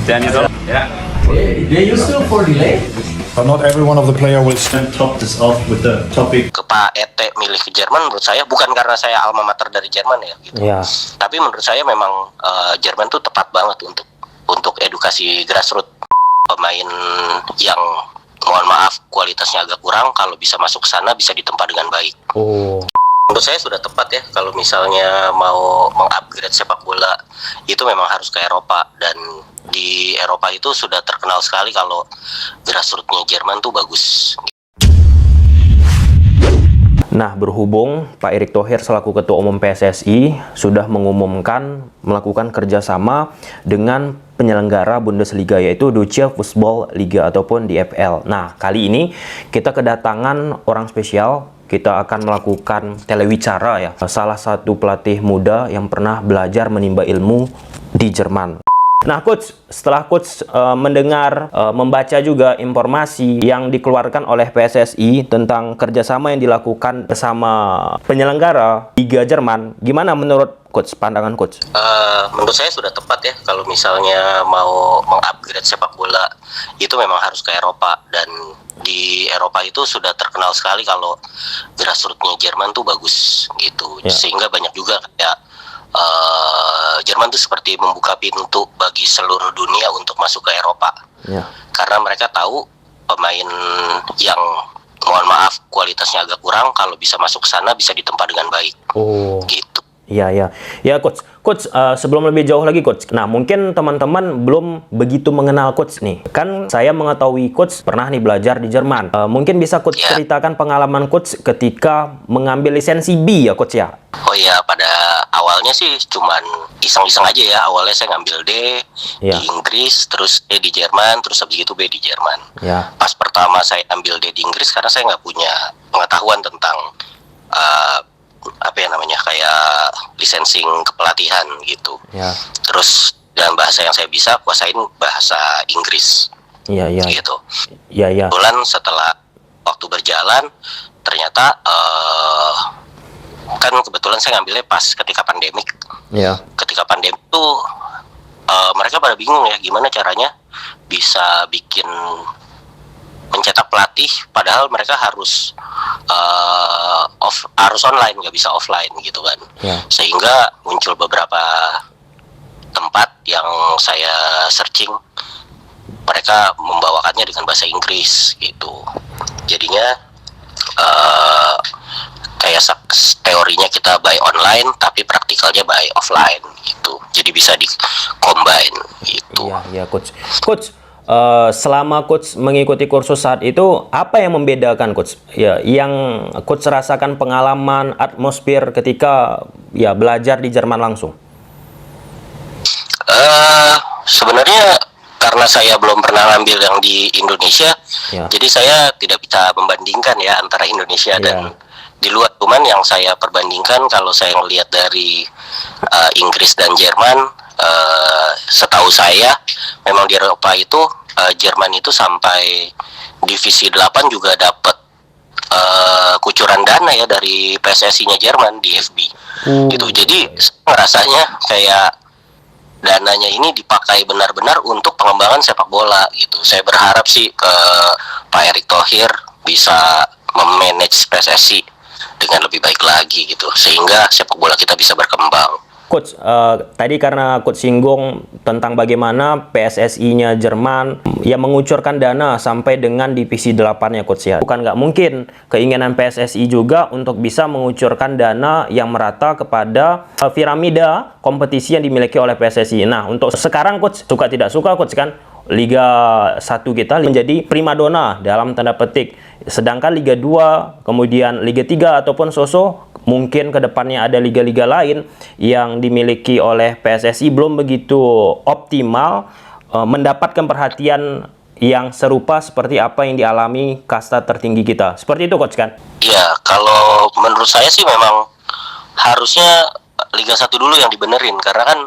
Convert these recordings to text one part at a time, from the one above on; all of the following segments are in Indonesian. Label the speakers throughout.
Speaker 1: Danny's up.
Speaker 2: Yeah.
Speaker 3: They used to for delay.
Speaker 4: But not every one of the player will
Speaker 1: And top this off with the topic.
Speaker 2: Ke Pak Ete milih ke Jerman menurut saya bukan karena saya alma mater dari Jerman ya gitu.
Speaker 5: Ya.
Speaker 2: Tapi menurut saya memang Jerman tuh tepat banget untuk edukasi grassroots. Pemain yang mohon maaf kualitasnya agak kurang kalau bisa masuk ke sana bisa ditempa dengan baik.
Speaker 5: Oh.
Speaker 2: Menurut saya sudah tepat ya kalau misalnya mau mengupgrade sepak bola itu memang harus ke Eropa, dan di Eropa itu sudah terkenal sekali kalau grassroots-nya Jerman tuh bagus.
Speaker 5: Nah, berhubung Pak Erick Thohir selaku Ketua Umum PSSI sudah mengumumkan melakukan kerjasama dengan penyelenggara Bundesliga, yaitu Deutsche Fußball Liga ataupun DFL. Nah, kali ini kita kedatangan orang spesial. Kita akan melakukan telewicara ya, salah satu pelatih muda yang pernah belajar menimba ilmu di Jerman. Nah, Coach, setelah Coach mendengar, membaca juga informasi yang dikeluarkan oleh PSSI tentang kerjasama yang dilakukan bersama penyelenggara Liga Jerman, gimana menurut Coach, pandangan Coach?
Speaker 2: Menurut saya sudah tepat ya kalau misalnya mau mengupgrade sepak bola itu memang harus ke Eropa, dan di Eropa itu sudah terkenal sekali kalau grassroots-nya Jerman tuh bagus gitu.
Speaker 5: Ya.
Speaker 2: Sehingga banyak juga kayak Jerman tuh seperti membuka pintu bagi seluruh dunia untuk masuk ke Eropa.
Speaker 5: Ya.
Speaker 2: Karena mereka tahu pemain yang mohon maaf kualitasnya agak kurang kalau bisa masuk ke sana bisa ditempa dengan baik.
Speaker 5: Oh.
Speaker 2: Gitu.
Speaker 5: Ya, ya. Ya, Coach. Coach, sebelum lebih jauh lagi, Coach. Nah, mungkin teman-teman belum begitu mengenal Coach nih. Kan saya mengetahui Coach pernah nih belajar di Jerman. Mungkin bisa Coach ceritakan pengalaman Coach ketika mengambil lisensi B ya, Coach ya?
Speaker 2: Oh iya, pada awalnya sih cuman iseng-iseng aja ya. Awalnya saya ngambil D
Speaker 5: Ya.
Speaker 2: di Inggris, terus D di Jerman, terus habis itu B di Jerman.
Speaker 5: Ya.
Speaker 2: Pas pertama saya ambil D di Inggris karena saya nggak punya pengetahuan tentang apa ya namanya, kayak licensing kepelatihan gitu.
Speaker 5: Ya.
Speaker 2: Terus dengan bahasa yang saya bisa kuasain bahasa Inggris
Speaker 5: Iya, iya.
Speaker 2: gitu.
Speaker 5: Iya, iya.
Speaker 2: Kebetulan setelah waktu berjalan ternyata kan kebetulan saya ngambilnya pas ketika pandemik.
Speaker 5: Iya.
Speaker 2: Ketika pandemik tuh mereka pada bingung ya gimana caranya bisa bikin mencetak pelatih padahal mereka harus harus online, nggak bisa offline gitu kan.
Speaker 5: Ya.
Speaker 2: Sehingga muncul beberapa tempat yang saya searching, mereka membawakannya dengan bahasa Inggris gitu. Jadinya kayak teorinya kita by online tapi praktikalnya by offline gitu. Jadi bisa di combine gitu.
Speaker 5: Iya, iya, Coach. Coach, selama Coach mengikuti kursus saat itu, apa yang membedakan Coach? Ya, yang Coach rasakan pengalaman atmosfer ketika ya belajar di Jerman langsung?
Speaker 2: Sebenarnya karena saya belum pernah ngambil yang di Indonesia,
Speaker 5: Ya.
Speaker 2: jadi saya tidak bisa membandingkan ya antara Indonesia dan
Speaker 5: Ya.
Speaker 2: di luar. Cuman yang saya perbandingkan kalau saya melihat dari Inggris dan Jerman, setahu saya memang di Eropa itu Jerman itu sampai divisi 8 juga dapat kucuran dana ya dari PSSI-nya Jerman di FB gitu. Jadi rasanya kayak dananya ini dipakai benar-benar untuk pengembangan sepak bola gitu. Saya berharap sih ke Pak Erick Thohir bisa memanage PSSI dengan lebih baik lagi gitu, sehingga sepak bola kita bisa berkembang.
Speaker 5: Coach, tadi karena Coach singgung tentang bagaimana PSSI-nya Jerman yang mengucurkan dana sampai dengan divisi 8-nya Coach ya. Bukan nggak mungkin keinginan PSSI juga untuk bisa mengucurkan dana yang merata kepada piramida kompetisi yang dimiliki oleh PSSI. Nah, untuk sekarang Coach, suka tidak suka Coach kan, Liga 1 kita menjadi primadona dalam tanda petik. Sedangkan Liga 2, kemudian Liga 3 ataupun Soso, mungkin kedepannya ada liga-liga lain yang dimiliki oleh PSSI belum begitu optimal mendapatkan perhatian yang serupa seperti apa yang dialami kasta tertinggi kita. Seperti itu Coach kan?
Speaker 2: Iya, kalau menurut saya sih memang harusnya Liga 1 dulu yang dibenerin, karena kan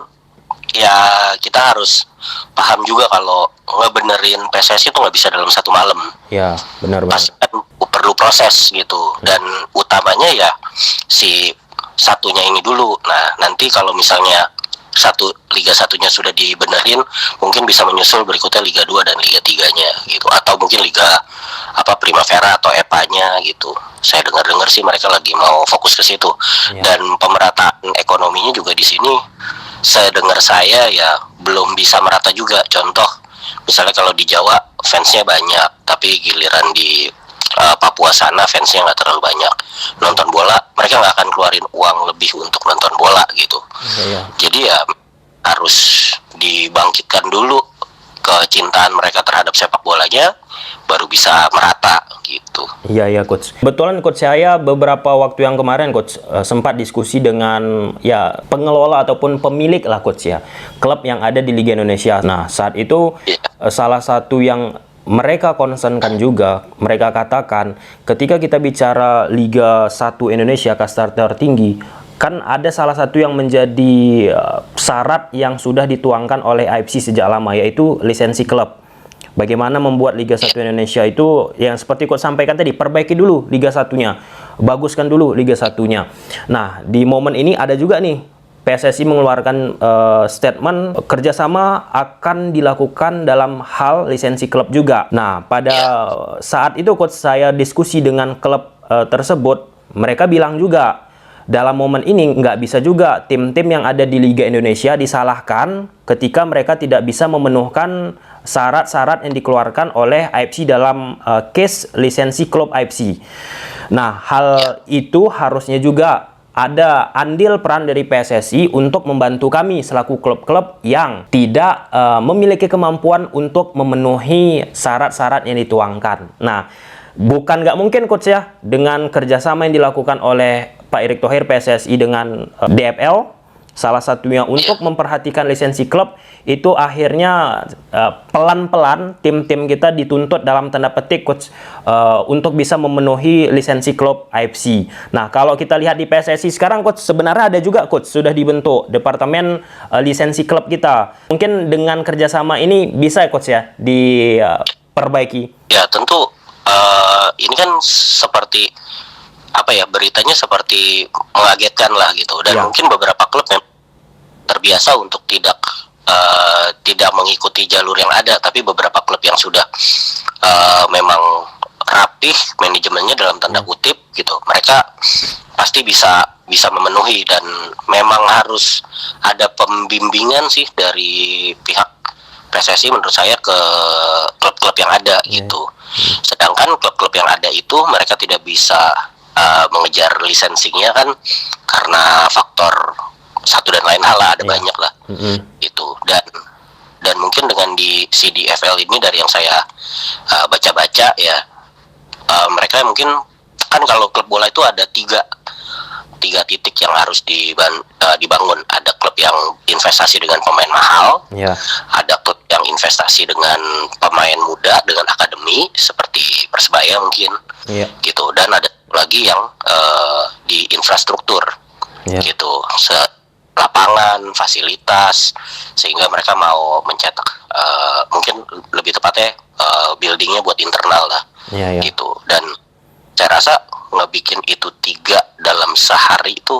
Speaker 2: ya kita harus paham juga kalau ngebenerin PSSI itu nggak bisa dalam satu malam.
Speaker 5: Ya, benar
Speaker 2: Pasti
Speaker 5: banget.
Speaker 2: kan perlu proses gitu, dan utamanya ya si satunya ini dulu. Nah, nanti kalau misalnya Liga 1-nya sudah dibenerin, mungkin bisa menyusul berikutnya Liga 2 dan Liga 3-nya gitu, atau mungkin Liga Primavera atau EPA-nya gitu. Saya dengar-dengar sih mereka lagi mau fokus ke situ. Dan pemerataan ekonominya juga di sini saya dengar ya belum bisa merata juga. Contoh misalnya kalau di Jawa fansnya banyak, tapi giliran di Papua sana fansnya nggak terlalu banyak. Nonton bola mereka nggak akan keluarin uang lebih untuk nonton bola gitu. Jadi ya harus dibangkitkan dulu kecintaan mereka terhadap sepak bolanya, baru bisa merata gitu.
Speaker 5: Iya coach. Betulan coach, saya beberapa waktu yang kemarin coach sempat diskusi dengan pengelola ataupun pemilik lah coach ya, klub yang ada di Liga Indonesia. Nah saat itu salah satu yang mereka concernkan juga, mereka katakan ketika kita bicara Liga 1 Indonesia kasta tertinggi, kan ada salah satu yang menjadi syarat yang sudah dituangkan oleh AFC sejak lama, yaitu lisensi klub. Bagaimana membuat Liga 1 Indonesia itu yang seperti Coach sampaikan tadi, perbaiki dulu Liga 1-nya, baguskan dulu Liga 1-nya. Nah, di momen ini ada juga nih PSSI mengeluarkan statement kerjasama akan dilakukan dalam hal lisensi klub juga. Nah, pada saat itu Coach saya diskusi dengan klub tersebut, mereka bilang juga dalam momen ini nggak bisa juga tim-tim yang ada di Liga Indonesia disalahkan ketika mereka tidak bisa memenuhkan syarat-syarat yang dikeluarkan oleh AFC dalam case lisensi klub AFC. Nah, hal itu harusnya juga ada andil peran dari PSSI untuk membantu kami selaku klub-klub yang tidak memiliki kemampuan untuk memenuhi syarat-syarat yang dituangkan. Nah, bukan nggak mungkin coach ya, dengan kerjasama yang dilakukan oleh Pak Erick Thohir PSSI dengan DFL, salah satunya untuk memperhatikan lisensi klub, itu akhirnya pelan-pelan tim-tim kita dituntut dalam tanda petik coach untuk bisa memenuhi lisensi klub AFC. Nah, kalau kita lihat di PSSI sekarang coach, sebenarnya ada juga coach sudah dibentuk departemen lisensi klub kita. Mungkin dengan kerjasama ini bisa ya coach ya diperbaiki.
Speaker 2: Ya tentu ini kan seperti beritanya seperti mengagetkan lah gitu, dan mungkin beberapa klub yang terbiasa untuk tidak mengikuti jalur yang ada, tapi beberapa klub yang sudah memang rapih manajemennya dalam tanda kutip gitu, mereka pasti bisa memenuhi, dan memang harus ada pembimbingan sih dari pihak PSSI menurut saya ke klub-klub yang ada gitu. Sedangkan klub-klub yang ada itu mereka tidak bisa mengejar lisensinya kan karena faktor satu dan lain hal lah, ada banyak lah itu. Dan mungkin dengan di CDFL ini dari yang saya baca-baca ya, mereka mungkin kan kalau klub bola itu ada tiga titik yang harus dibangun. Ada klub yang investasi dengan pemain mahal, ada klub yang investasi dengan pemain muda dengan akademi seperti Persebaya mungkin, gitu. Dan ada lagi yang di infrastruktur, gitu, lapangan, fasilitas, sehingga mereka mau mencetak mungkin lebih tepatnya buildingnya buat internal lah, gitu. Dan saya rasa ngebikin itu 3 dalam sehari itu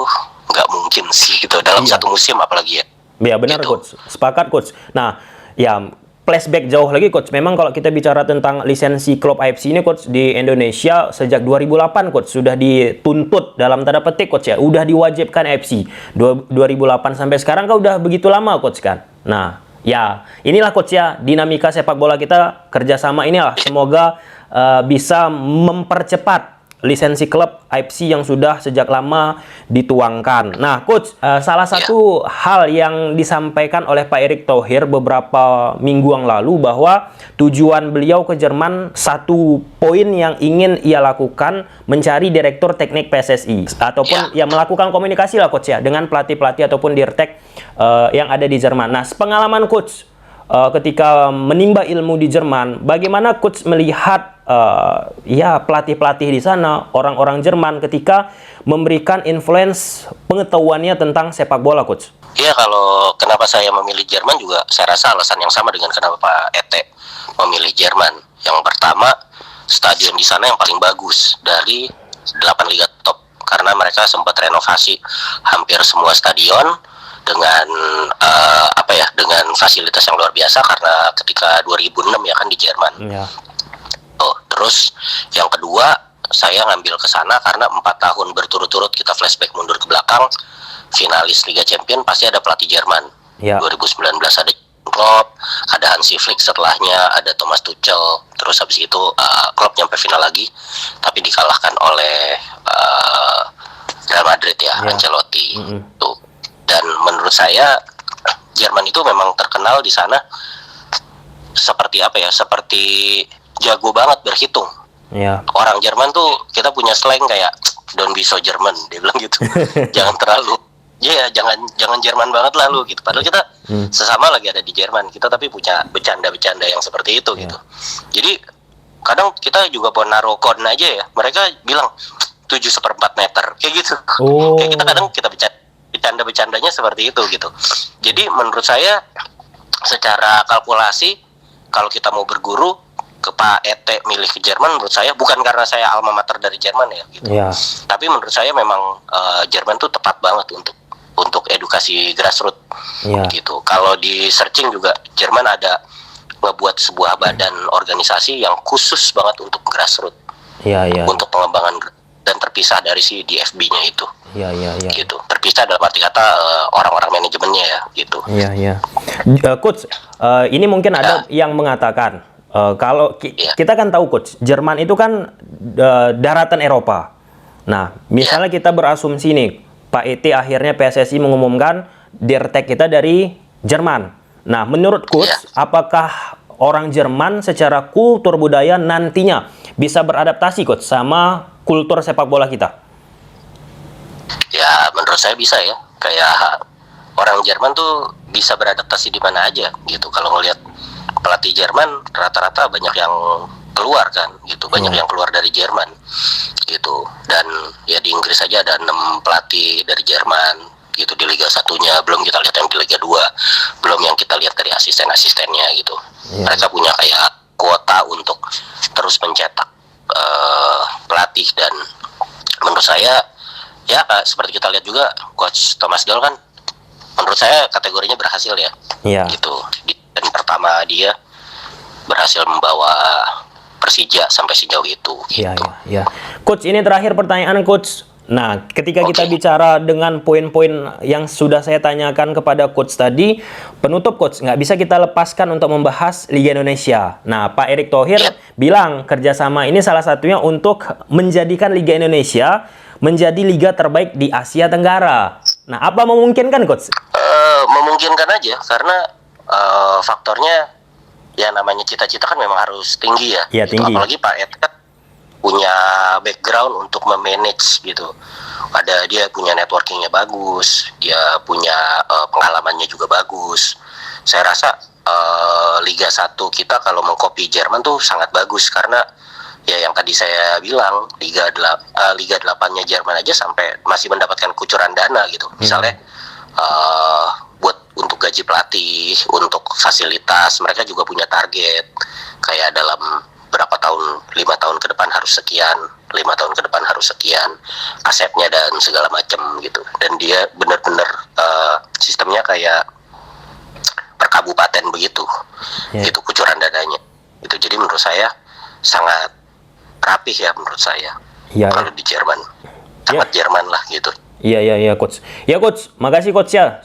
Speaker 2: nggak mungkin sih gitu, dalam satu musim apalagi ya.
Speaker 5: Ya benar gitu. Coach, sepakat coach. Nah ya flashback jauh lagi coach, memang kalau kita bicara tentang lisensi klub AFC ini coach, di Indonesia sejak 2008 coach sudah dituntut dalam tanda petik coach ya, udah diwajibkan AFC 2008 sampai sekarang kan udah begitu lama coach kan. Nah ya inilah coach ya, dinamika sepak bola kita, kerjasama inilah semoga bisa mempercepat lisensi klub AFC yang sudah sejak lama dituangkan. Nah, coach, salah satu hal yang disampaikan oleh Pak Erick Thohir beberapa minggu yang lalu bahwa tujuan beliau ke Jerman, satu poin yang ingin ia lakukan mencari direktur teknik PSSI ataupun yang melakukan komunikasi lah coach ya dengan pelatih-pelatih ataupun dirtek yang ada di Jerman. Nah, pengalaman coach ketika menimba ilmu di Jerman, bagaimana coach melihat pelatih-pelatih di sana, orang-orang Jerman ketika memberikan influence pengetahuannya tentang sepak bola coach?
Speaker 2: Iya, kalau kenapa saya memilih Jerman juga saya rasa alasan yang sama dengan kenapa Pak Ete memilih Jerman. Yang pertama, stadion di sana yang paling bagus dari 8 liga top, karena mereka sempat renovasi hampir semua stadion dengan apa ya, dengan fasilitas yang luar biasa karena ketika 2006 ya kan di Jerman.
Speaker 5: Ya.
Speaker 2: Oh, terus yang kedua saya ngambil ke sana karena 4 tahun berturut-turut kita flashback mundur ke belakang, finalis Liga Champions pasti ada pelatih Jerman.
Speaker 5: Ya.
Speaker 2: 2019 ada Klopp, ada Hansi Flick setelahnya, ada Thomas Tuchel, terus habis itu Klopp nyampe final lagi, tapi dikalahkan oleh Real Madrid ya, Ancelotti. Tuh. Dan menurut saya Jerman itu memang terkenal di sana seperti apa ya? Seperti jago banget berhitung.
Speaker 5: Ya.
Speaker 2: Orang Jerman tuh kita punya slang kayak don't be so German, dia bilang gitu. Jangan terlalu jangan Jerman banget lah lu gitu. Padahal kita sesama lagi ada di Jerman, kita tapi punya bercanda-bercanda yang seperti itu gitu. Jadi kadang kita juga mau naruh kon aja ya. Mereka bilang 7/4 meter kayak gitu. Kayak kita kadang kita bercanda-bercandanya seperti itu gitu. Jadi menurut saya secara kalkulasi kalau kita mau berguru ke Pak Ete milih ke Jerman, menurut saya bukan karena saya alma mater dari Jerman ya gitu. Tapi menurut saya memang Jerman tuh tepat banget untuk edukasi grassroots gitu. Kalau di searching juga Jerman ada ngebuat sebuah badan organisasi yang khusus banget untuk grassroots, untuk pengembangan dan terpisah dari si DFB-nya itu. Gitu. Terpisah dalam arti kata orang-orang manajemennya ya gitu.
Speaker 5: Coach, ini mungkin ada yang mengatakan kalau kita kan tahu Coach, Jerman itu kan daratan Eropa. Nah, misalnya kita berasumsi nih Pak ET akhirnya PSSI mengumumkan dirtek kita dari Jerman. Nah, menurut Coach, apakah orang Jerman secara kultur budaya nantinya bisa beradaptasi Coach sama kultur sepak bola kita?
Speaker 2: Ya, menurut saya bisa ya. Kayak orang Jerman tuh bisa beradaptasi di mana aja gitu. Kalau ngelihat pelatih Jerman rata-rata banyak yang keluar kan gitu, banyak yang keluar dari Jerman gitu. Dan ya di Inggris saja ada 6 pelatih dari Jerman gitu di Liga 1-nya, belum kita lihat yang di Liga 2, belum yang kita lihat dari asisten-asistennya gitu. Mereka punya kayak kuota untuk terus mencetak pelatih, dan menurut saya ya seperti kita lihat juga Coach Thomas Doll kan menurut saya kategorinya berhasil ya. Gitu. Dan pertama dia berhasil membawa Persija sampai sejauh itu gitu.
Speaker 5: Coach, ini terakhir pertanyaan Coach. Nah, ketika kita bicara dengan poin-poin yang sudah saya tanyakan kepada Coach tadi, penutup Coach, nggak bisa kita lepaskan untuk membahas Liga Indonesia. Nah, Pak Erick Thohir bilang kerjasama ini salah satunya untuk menjadikan Liga Indonesia menjadi liga terbaik di Asia Tenggara. Nah, apa memungkinkan Coach?
Speaker 2: Memungkinkan aja, karena faktornya ya namanya cita-cita kan memang harus tinggi ya. Gitu.
Speaker 5: Tinggi.
Speaker 2: Apalagi Pak Ed kan punya background untuk memanage gitu. Dia punya networkingnya bagus, dia punya pengalamannya juga bagus. Saya rasa Liga 1 kita kalau mengcopy Jerman tuh sangat bagus, karena ya yang tadi saya bilang Liga 8-nya Jerman aja sampai masih mendapatkan kucuran dana gitu. Misalnya buat untuk gaji pelatih, untuk fasilitas, mereka juga punya target kayak dalam berapa tahun, 5 tahun ke depan harus sekian, 5 tahun ke depan harus sekian, asetnya dan segala macam gitu. Dan dia benar-benar sistemnya kayak per kabupaten begitu, gitu kucuran dananya. Itu jadi menurut saya sangat rapih ya menurut saya. Kalau di Jerman, sangat Jerman lah gitu.
Speaker 5: Coach. Ya Coach, makasih Coach ya.